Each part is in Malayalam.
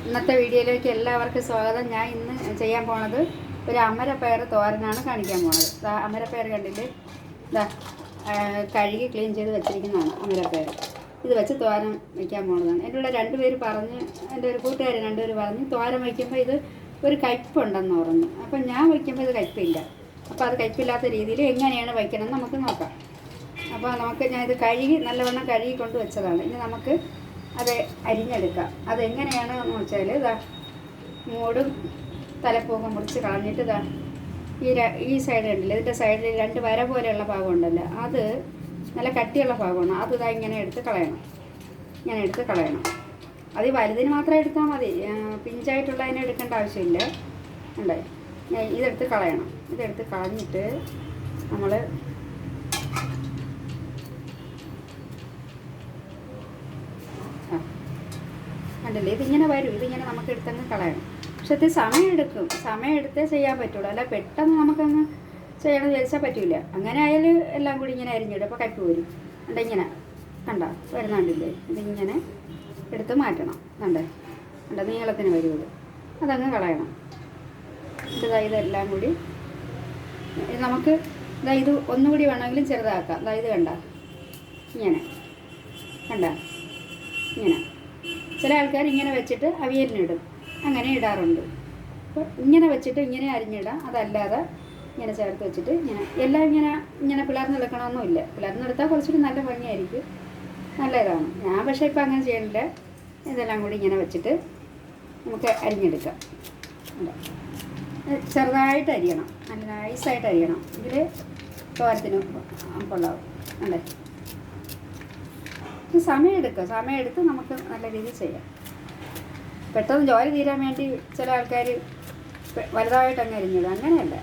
ഇന്നത്തെ വീഡിയോയിലേക്ക് എല്ലാവർക്കും സ്വാഗതം. ഞാൻ ഇന്ന് ചെയ്യാൻ പോണത് ഒരു അമരപ്പയർ തോരനാണ് കാണിക്കാൻ പോണത്. അമരപ്പയർ കണ്ടില്ലേ, കഴുകി ക്ലീൻ ചെയ്ത് വെച്ചിരിക്കുന്നതാണ് അമരപ്പയർ. ഇത് വെച്ച് തോരൻ വയ്ക്കാൻ പോണതാണ്. എൻ്റെ കൂടെ എൻ്റെ ഒരു കൂട്ടുകാർ രണ്ടുപേർ പറഞ്ഞ് തോരൻ വയ്ക്കുമ്പോൾ ഇത് ഒരു കയ്പ്പുണ്ടെന്ന് പറഞ്ഞു. അപ്പം ഞാൻ വയ്ക്കുമ്പോൾ ഇത് കയ്പ്പില്ല. അപ്പോൾ അത് കയ്പ്പില്ലാത്ത രീതിയിൽ എങ്ങനെയാണ് വയ്ക്കണമെന്ന് നമുക്ക് നോക്കാം. അപ്പോൾ ഞാനിത് നല്ലവണ്ണം കഴുകി കൊണ്ട് വെച്ചതാണ്. ഇനി നമുക്ക് അത് അരിഞ്ഞെടുക്കാം. അതെങ്ങനെയാണെന്ന് വെച്ചാൽ മൂടും തലപ്പൊക്കെ മുറിച്ച് കളഞ്ഞിട്ട് ഈ സൈഡ് ഉണ്ടല്ലോ, ഇതിൻ്റെ സൈഡിൽ 2 വര പോലെയുള്ള ഭാഗം ഉണ്ടല്ലോ, അത് നല്ല കട്ടിയുള്ള ഭാഗമാണ്. അത് ഇങ്ങനെ എടുത്ത് കളയണം. അത് ഈ വലുതിന് മാത്രം എടുത്താൽ മതി, പിഞ്ചായിട്ടുള്ളതിനെ എടുക്കേണ്ട ആവശ്യമില്ല. ഉണ്ടേ, ഇതെടുത്ത് കളഞ്ഞിട്ട് നമ്മൾ കണ്ടില്ലേ, ഇതിങ്ങനെ വരും. ഇതിങ്ങനെ നമുക്ക് എടുത്തങ്ങ് കളയണം. പക്ഷെ ഇത് സമയമെടുത്തേ ചെയ്യാൻ പറ്റുള്ളൂ. അല്ല പെട്ടെന്ന് നമുക്കങ്ങ് ചെയ്യണമെന്ന് വിചാരിച്ചാൽ പറ്റില്ല. അങ്ങനെ ആയാൽ എല്ലാം കൂടി ഇങ്ങനെ അരിഞ്ഞിടും. അപ്പോൾ കയ്പ്പ് വരും. ഇങ്ങനെ വരുന്നുണ്ടില്ലേ, ഇതിങ്ങനെ എടുത്ത് മാറ്റണം. നീളത്തിന് വരും. അതങ്ങ് കളയണം. ഇതെല്ലാം കൂടി നമുക്ക് ഇത് ഒന്നുകൂടി വേണമെങ്കിലും ചെറുതാക്കാം. ഇത് ഇങ്ങനെ ചില ആൾക്കാർ ഇങ്ങനെ വെച്ചിട്ട് അവിയലിനിടും, അങ്ങനെ ഇടാറുണ്ട്. അപ്പോൾ ഇങ്ങനെ വെച്ചിട്ട് ഇങ്ങനെ അരിഞ്ഞിടാം. അതല്ലാതെ ഇങ്ങനെ ചേർത്ത് വെച്ചിട്ട് എല്ലാം ഇങ്ങനെ പിളർന്നെടുക്കണമെന്നില്ല. പിളർന്നെടുത്താൽ കുറച്ചുകൂടി നല്ല ഭംഗിയായിരിക്കും, നല്ല ഇതാണ്. ഞാൻ പക്ഷേ ഇപ്പോൾ അങ്ങനെ ചെയ്യണില്ല. ഇതെല്ലാം കൂടി ഇങ്ങനെ വെച്ചിട്ട് നമുക്ക് അരിഞ്ഞെടുക്കാം. ചെറുതായിട്ട് അരിയണം, നല്ല നൈസായിട്ട് അരിയണം. ഇതിൽ തോരത്തിന് കൊള്ളാവും. ഇത് സമയമെടുത്ത് നമുക്ക് നല്ല രീതിയിൽ ചെയ്യാം. പെട്ടെന്ന് ജോലി തീരാൻ വേണ്ടി ചില ആൾക്കാർ വലുതായിട്ട് അങ്ങ് അരിഞ്ഞിടും. അങ്ങനെയല്ല,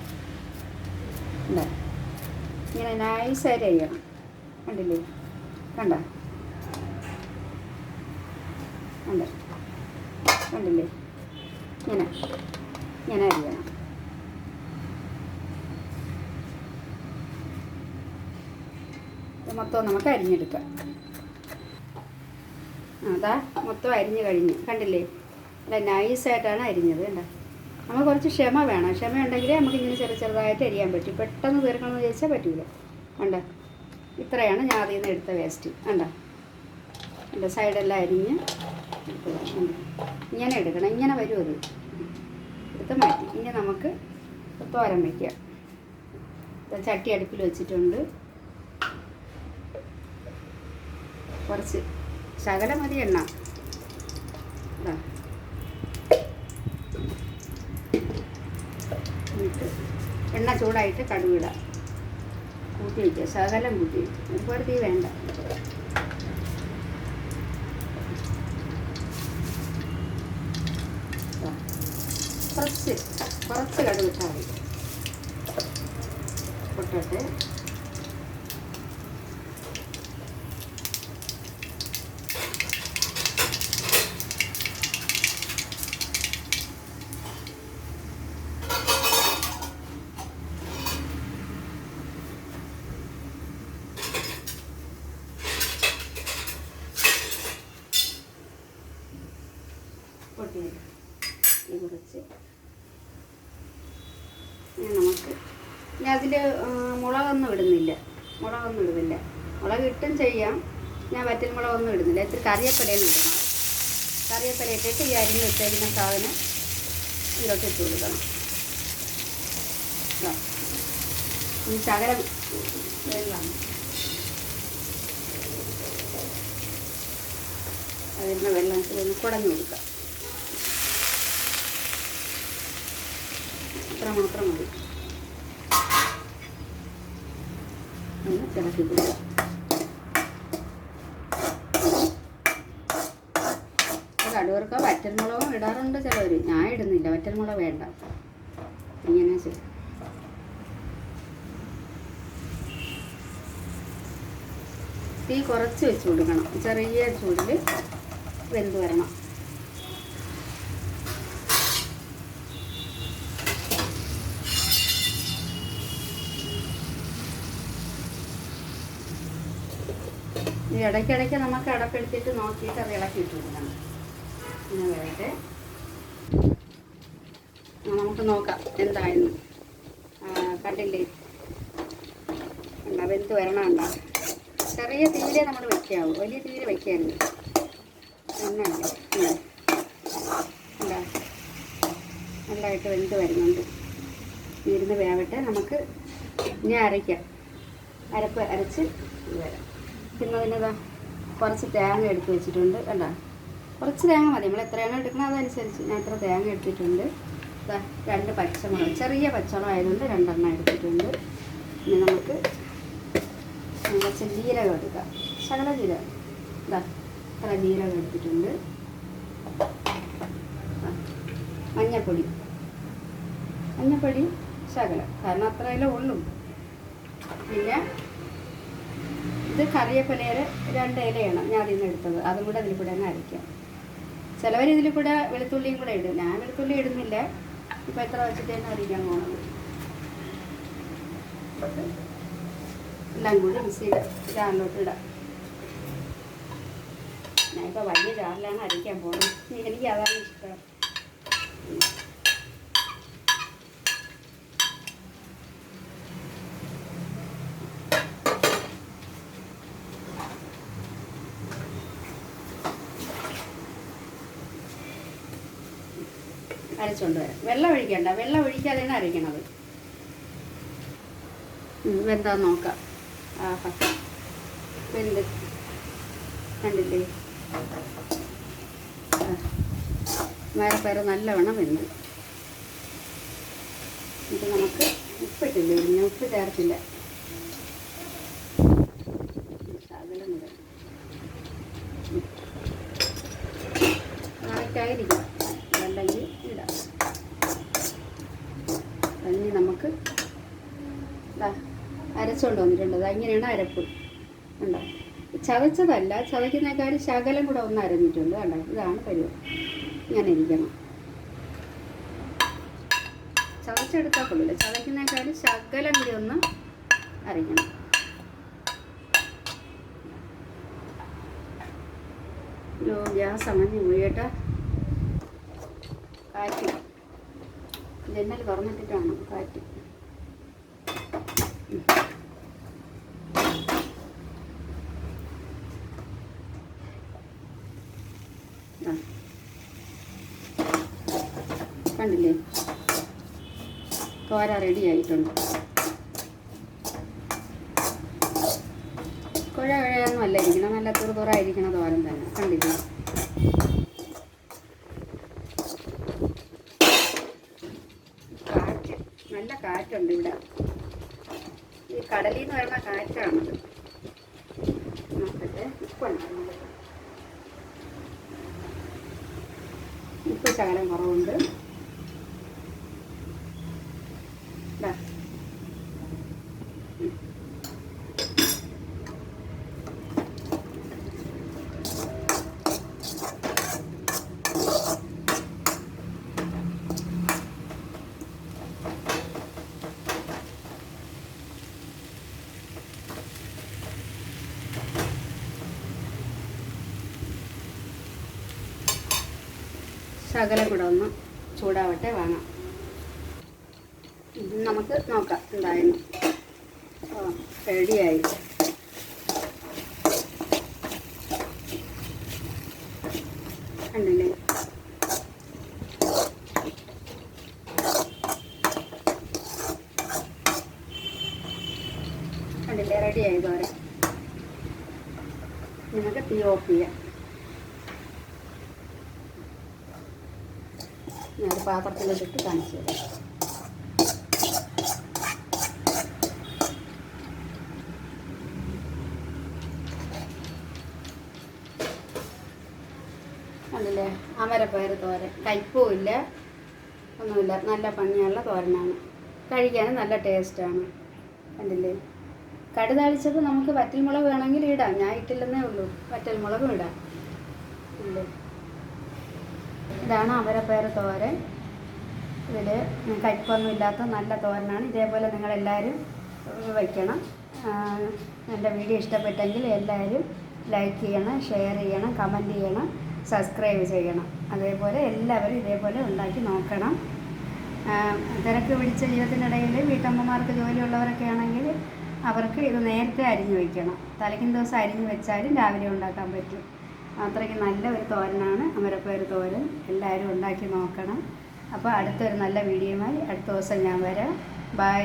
ഇങ്ങനെ നൈസായിട്ട് അരിയണം. കണ്ടില്ലേ, കണ്ടില്ലേ, ഇങ്ങനെ അരിയണം. മൊത്തം നമുക്ക് അരിഞ്ഞെടുക്കാം. മൊത്തം അരിഞ്ഞ് കഴിഞ്ഞു. കണ്ടില്ലേ, അല്ല നൈസായിട്ടാണ് അരിഞ്ഞത്. നമ്മൾ കുറച്ച് ക്ഷമ വേണം. ക്ഷമ ഉണ്ടെങ്കിലേ നമുക്കിങ്ങനെ ചെറുതായിട്ട് അരിയാൻ പറ്റും. പെട്ടെന്ന് തീർക്കണമെന്ന് വിചാരിച്ചാൽ പറ്റില്ല. ഇത്രയാണ് ഞാൻ അതിൽ നിന്ന് എടുത്ത വേസ്റ്റ്. എൻ്റെ സൈഡെല്ലാം അരിഞ്ഞ് ഇങ്ങനെ എടുക്കണം. ഇങ്ങനെ വരും. അത് എടുത്ത് മാറ്റി. ഇനി നമുക്ക് തോരൻ വയ്ക്കാം. ചട്ടി അടുപ്പിൽ വെച്ചിട്ടുണ്ട്. കുറച്ച് ശകലം മതി എണ്ണ. എന്നിട്ട് എണ്ണ ചൂടായിട്ട് കടുകിടാം. കൂട്ടി വയ്ക്കുക, ശകലം കൂട്ടി. ഒരുപാട് തീ വേണ്ട. കുറച്ച് കടുകിട്ടാൽ മതി. പൊട്ടട്ടെ. കുറച്ച് നമുക്ക് അതിൽ മുളകൊന്നും ഇടുന്നില്ല. മുളക് ഇട്ടും ചെയ്യാം. ഞാൻ വറ്റൽ മുളകൊന്നും ഇടുന്നില്ല. ഇത്തിരി കറിവേപ്പിലയും ഇടണം. കറിവേപ്പില ഇട്ടിട്ട് ഈ അരിഞ്ഞ് വെച്ചേക്കുന്ന സാധനം ഇതിലോട്ട് ഇട്ട് കൊടുക്കണം. ഈ ശകലം വെള്ളം അതിൻ്റെ വെള്ളത്തിൽ ഒന്ന് കുടഞ്ഞു കൊടുക്കാം. മാത്രം മതി. ഒന്ന് ഇളക്കി കൊടുക്കുക. കടുവർക്ക് വറ്റൽമുളകും ഇടാറുണ്ട് ചിലവർ. ഞാൻ ഇടുന്നില്ല, വറ്റൽമുളക് വേണ്ട. ഇങ്ങനെ ചെയ്യും. തീ കുറച്ച് വെച്ച് കൊടുക്കണം. ചെറിയ ചൂടിൽ വെന്ത് വരണം. ഇടയ്ക്കിടയ്ക്ക് നമുക്ക് അടപ്പെടുത്തിട്ട് നോക്കിയിട്ട് അത് ഇളക്കിയിട്ട് കൊടുക്കണം. ഇങ്ങനെ വേറെ നമുക്ക് നോക്കാം എന്തായിരുന്നു. കണ്ടില്ലേ, എന്താ വെന്ത് വരണമുണ്ട. ചെറിയ തീരെ നമ്മൾ വയ്ക്കാവൂ, വലിയ തീരെ വയ്ക്കരുത്. എന്നല്ലേ എന്താ നല്ലതായിട്ട് വെന്ത് വരുന്നുണ്ട്. ഇരുന്ന് വേവട്ടെ. നമുക്ക് ഇനി അരയ്ക്കാം. അരച്ച് വരാം. പിന്നെ അതിനതാ കുറച്ച് തേങ്ങ എടുത്ത് വെച്ചിട്ടുണ്ട്. കണ്ടോ, കുറച്ച് തേങ്ങ മതി. നമ്മൾ എത്രയാണോ എടുക്കുന്നത് അതനുസരിച്ച് ഞാൻ എത്ര തേങ്ങ എടുത്തിട്ടുണ്ട്. 2 പച്ചമുളക്, ചെറിയ പച്ചമുളക് ആയതുകൊണ്ട് 2 എടുത്തിട്ടുണ്ട്. ഇനി നമുക്ക് കുറച്ച് ജീരകം എടുക്കാം. ശകല ജീരകം, ഇത്ര ജീരകം എടുത്തിട്ടുണ്ട്. മഞ്ഞപ്പൊടി ശകലം, കാരണം അത്രയല്ലേ ഉള്ളൂ. പിന്നെ ഇത് കറിവേപ്പിലയുടെ 2 ഇലയാണ് ഞാൻ അതിൽ നിന്ന് എടുത്തത്. അതും കൂടെ അതിൽ കൂടെ അങ്ങ് അരയ്ക്കാം. ചിലവർ ഇതിൽ കൂടെ വെളുത്തുള്ളിയും കൂടെ ഇടും. ഞാൻ വെളുത്തുള്ളി ഇടുന്നില്ല. ഇപ്പം എത്ര വെച്ചിട്ട് തന്നെ അരിക്കാൻ പോകുന്നത്. എല്ലാം കൂടി മിക്സിയുടെ ജാറിലോട്ട് ഇടാം. ഞാനിപ്പോൾ വലിയ ജാറിലാണ് അരയ്ക്കാൻ പോകുന്നത്. എനിക്ക് അതാണ് ഇഷ്ടം. അരച്ചുകൊണ്ട് വരാം. വെള്ളം ഒഴിക്കണ്ട, വെള്ളം ഒഴിക്കാതെയാണ് അരയ്ക്കണത്. എന്താന്ന് നോക്കാം. ആഹാ, വെന്ത് കണ്ടില്ലേ, വേറെ നല്ലവണ്ണം വെന്ത്. ഇത് നമുക്ക് ഉപ്പിട്ടില്ല, ഞാൻ ഉപ്പ് ചേർത്തില്ല. ശകലം കൂടെ കറക്റ്റായിരിക്കും, അല്ലെങ്കിൽ ഇടാം. ഇനി നമുക്ക് അരച്ചുകൊണ്ട് വന്നിട്ടുണ്ട്. ഇങ്ങനെയാണ് അരപ്പ്. ഉണ്ടോ, ചതച്ചതല്ല, ചതയ്ക്കുന്നേക്കാളും ശകലം കൂടെ ഒന്ന് അരഞ്ഞിട്ടുണ്ട്. കണ്ടോ, ഇതാണ് പരിവ്. ഇങ്ങനെ ഇരിക്കണം. ചതച്ചെടുത്താൽ കൊള്ളില്ല, ചതയ്ക്കുന്നേക്കാളും ശകലം കൂടി ഒന്ന് അരയ്ക്കണം. ഗ്യാസ് അണഞ്ഞു പോയി കേട്ടോ. കാറ്റ് ജനൽ തുറന്നിട്ടിട്ടാണ് കാറ്റ്. കണ്ടില്ലേ, തോര റെഡി ആയിട്ടുണ്ട്. കുഴയൊന്നും അല്ല ഇരിക്കണം, നല്ല തുറതുറായിരിക്കണ തോരൻ തന്നെ. കണ്ടില്ലേ, കാറ്റ്, നല്ല കാറ്റുണ്ട് ഇവിടെ. ഈ കടലിൽ നിന്ന് വരുന്ന കാറ്റാണത്. നോക്കട്ടെ, ഉപ്പ് ശകലം കുറവുണ്ട്. ശകലം കൂടെ ഒന്ന് ചൂടാവട്ടെ, വാങ്ങാം. നമുക്ക് നോക്കാം എന്തായാലും. റെഡിയായി. കണ്ടില്ലേ, റെഡിയായി തോരൻ. നമുക്ക് തീ ഓഫ് ചെയ്യാം. ഞാൻ പാത്രത്തിലിട്ട് കാണിച്ചു തരാം. കണ്ടില്ലേ, അമരപ്പയർ തോരൻ. കയ്പും ഇല്ല, ഒന്നുമില്ല, നല്ല ഭംഗിയുള്ള തോരനാണ്. കഴിക്കാനും നല്ല ടേസ്റ്റാണ്. കണ്ടില്ലേ, കടുതാളിച്ചപ്പോൾ നമുക്ക് വറ്റൽമുളക് വേണമെങ്കിൽ ഇടാം. ഞാൻ ഇട്ടില്ലെന്നേ ഉള്ളൂ, വറ്റൽമുളകും ഇടാം. ഇല്ലേ, ഇതാണ് അമരപ്പയർ തോരൻ. ഇതിൽ കയ്പൊന്നും ഇല്ലാത്ത നല്ല തോരനാണ്. ഇതേപോലെ നിങ്ങളെല്ലാവരും വയ്ക്കണം. എൻ്റെ വീഡിയോ ഇഷ്ടപ്പെട്ടെങ്കിൽ എല്ലാവരും ലൈക്ക് ചെയ്യണം, ഷെയർ ചെയ്യണം, കമൻറ്റ് ചെയ്യണം, സബ്സ്ക്രൈബ് ചെയ്യണം. അതേപോലെ എല്ലാവരും ഇതേപോലെ ഉണ്ടാക്കി നോക്കണം. തിരക്ക് പിടിച്ച ജീവിതത്തിനിടയിൽ വീട്ടമ്മമാർക്ക് ജോലിയുള്ളവരൊക്കെ ആണെങ്കിൽ അവർക്ക് ഇത് നേരത്തെ അരിഞ്ഞു വയ്ക്കണം. തലേക്കും ദിവസം അരിഞ്ഞു വെച്ചാലും രാവിലെ ഉണ്ടാക്കാൻ പറ്റും. അത്രയ്ക്ക് നല്ല ഒരു തോരനാണ് അമരപ്പയർ തോരൻ. എല്ലാവരും ഉണ്ടാക്കി നോക്കണം. അപ്പോൾ അടുത്തൊരു നല്ല വീഡിയോയുമായി അടുത്ത ദിവസം ഞാൻ വരാം. ബൈ.